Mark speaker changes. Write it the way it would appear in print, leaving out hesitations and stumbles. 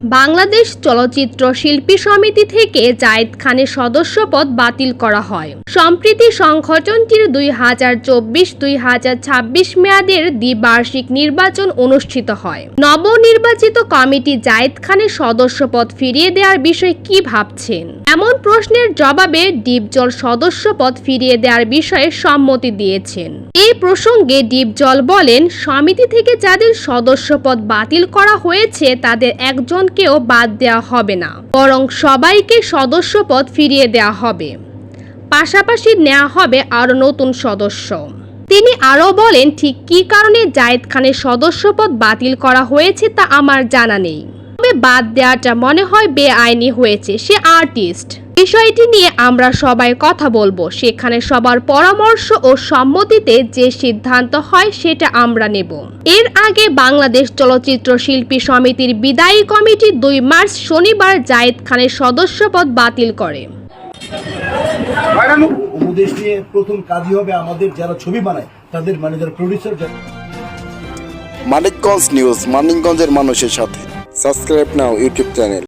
Speaker 1: বাংলাদেশ চলচ্চিত্র শিল্পী সমিতি থেকে জায়েদ খানের সদস্যপদ বাতিল করা হয়। সম্প্রতি সংগঠনটির 2024-2026 মেয়াদের দ্বিবার্ষিক নির্বাচন অনুষ্ঠিত হয়। নবনির্বাচিত কমিটি জায়েদ খানের সদস্যপদ ফিরিয়ে দেওয়ার বিষয়ে কি ভাবছেন? এমন প্রশ্নের জবাবে ডিপজল সদস্যপদ ফিরিয়ে দেওয়ার বিষয়ে সম্মতি দিয়েছেন। এই প্রসঙ্গে ডিপজল বলেন, সমিতি থেকে যাদের সদস্যপদ বাতিল করা হয়েছে তাদের একজনকেও বাদ দেওয়া হবে না, বরং সবাইকে সদস্যপদ ফিরিয়ে দেওয়া হবে। পাশাপাশি নেওয়া হবে আরও নতুন সদস্য। তিনি আরও বলেন, ঠিক কী কারণে জায়েদ খানের সদস্যপদ বাতিল করা হয়েছে তা আমার জানা নেই, তবে বাদ দেওয়াটা মনে হয় বেআইনি হয়েছে। সে আর্টিস্ট। বিষয়টি নিয়ে আমরা সবাই কথা বলবো, সেখানে সবার পরামর্শ ও সম্মতিতে যে সিদ্ধান্ত হয় সেটা আমরা নেব। এর আগে বাংলাদেশ চলচ্চিত্র শিল্পী সমিতির বিদায়ী কমিটি 2 মার্চ শনিবার জায়েদ খানের সদস্যপদ বাতিল করে।
Speaker 2: উপদেশ নিয়ে প্রথম কাজই হবে আমাদের যারা ছবি বানায় তাদের যারা প্রডিউসার।
Speaker 3: মানিকগঞ্জ নিউজ, মানিকগঞ্জের মানুষের সাথে। সাবস্ক্রাইব নাও ইউটিউব চ্যানেল।